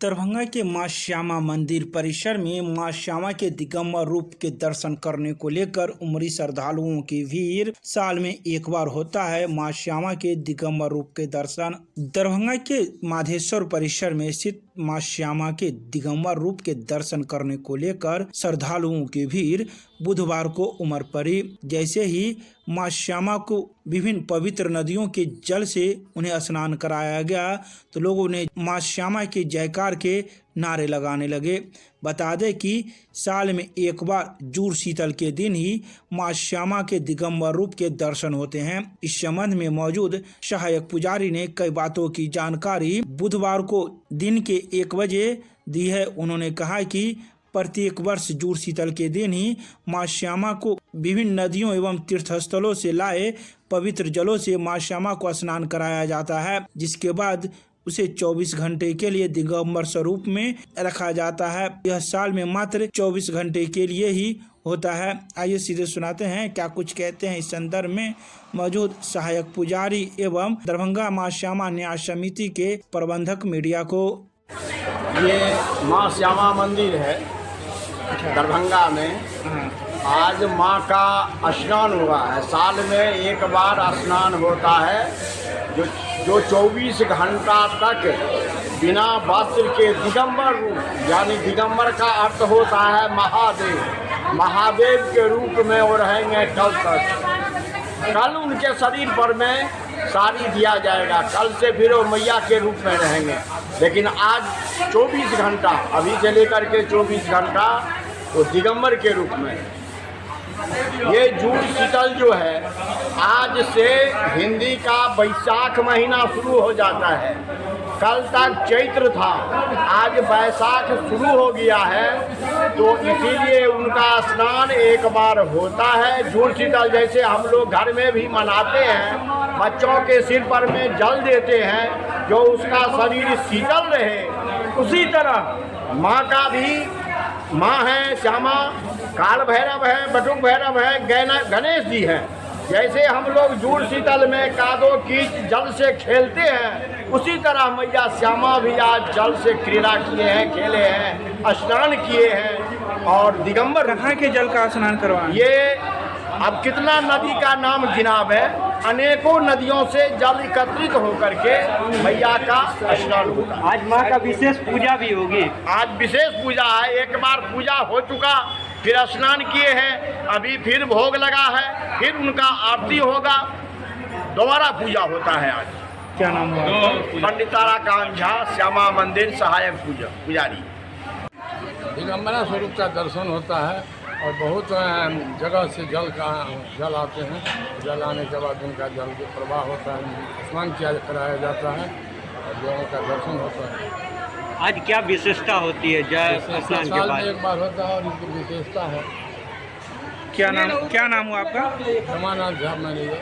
दरभंगा के मां श्यामा मंदिर परिसर में मां श्यामा के दिगंबर रूप के दर्शन करने को लेकर उमड़ी श्रद्धालुओं की भीड़ साल में एक बार होता है। मां श्यामा के दिगंबर रूप के दर्शन दरभंगा के माधेश्वर परिसर में स्थित मां श्यामा के दिगंबर रूप के दर्शन करने को लेकर श्रद्धालुओं की भीड़ बुधवार को उमड़ पड़ी। जैसे ही मां श्यामा को विभिन्न पवित्र नदियों के जल से उन्हें स्नान कराया गया तो लोगों ने मां श्यामा के जयकार के नारे लगाने लगे। बता दें कि साल में एक बार जूड़ शीतल के दिन ही मां श्यामा के दिगंबर रूप के दर्शन होते हैं। इस संबंध में मौजूद सहायक पुजारी ने कई बातों की जानकारी बुधवार को दिन के 1 बजे दी है। उन्होंने कहा कि प्रत्येक वर्ष जूड़ शीतल के दिन ही मां श्यामा को विभिन्न नदियों एवं तीर्थस्थलों से लाए पवित्र जलों से मां श्यामा को स्नान कराया जाता है, जिसके बाद उसे 24 घंटे के लिए दिगंबर स्वरूप में रखा जाता है। यह साल में मात्र 24 घंटे के लिए ही होता है। आइए सीधे सुनाते हैं क्या कुछ कहते हैं इस संदर्भ में मौजूद सहायक पुजारी एवं दरभंगा मां श्यामा न्याय समिति के प्रबंधक मीडिया को। ये मां श्यामा मंदिर है दरभंगा में। आज मां का स्नान हुआ है। साल में एक बार स्नान होता है जो 24 घंटा तक बिना वस्त्र के दिगंबर रूप, यानी दिगंबर का अर्थ होता है महादेव। महादेव के रूप में वो रहेंगे कल तक। कल उनके शरीर पर में साड़ी दिया जाएगा, कल से फिर वो मैया के रूप में रहेंगे। लेकिन आज 24 घंटा, अभी से लेकर के 24 घंटा वो दिगंबर के रूप में। ये जूड़ शीतल जो है आज से हिंदी का बैसाख महीना शुरू हो जाता है। कल तक चैत्र था, आज बैसाख शुरू हो गया है, तो इसीलिए उनका स्नान एक बार होता है। जूड़ शीतल जैसे हम लोग घर में भी मनाते हैं, बच्चों के सिर पर में जल देते हैं जो उसका शरीर शीतल रहे, उसी तरह माँ का भी, माँ है श्यामा, काल भैरव है, बटुक भैरव है, गणेश जी हैं। जैसे हम लोग जूड़ शीतल में कादो कीच जल से खेलते हैं, उसी तरह मैया श्यामा भी आज जल से क्रीड़ा किए हैं, खेले हैं, स्नान किए हैं। और दिगंबर कहाँ के जल का स्नान करवाएं? ये अब कितना नदी का नाम गिनाब है, अनेकों नदियों से जल एकत्रित होकर के मैया का स्नान होगा। आज माँ का विशेष पूजा भी होगी। आज विशेष पूजा है। एक बार पूजा हो चुका, फिर स्नान किए हैं, अभी फिर भोग लगा है, फिर उनका आरती होगा, दोबारा पूजा होता है। आज क्या नाम हुआ? पंडित ताराकांत झा, श्यामा मंदिर सहायक पुजारी। दिगंबरा स्वरूप का दर्शन होता है और बहुत जगह से जल आते हैं। जल आने के बाद उनका जल के प्रवाह होता है, स्नान कराया जाता है और लोगों का दर्शन होता है। आज क्या विशेषता होती है जय स्नान के साल बाद? में एक बार होता है और इसकी विशेषता है। क्या नाम हुआ आपका? रमानाथ झा मैनेजर।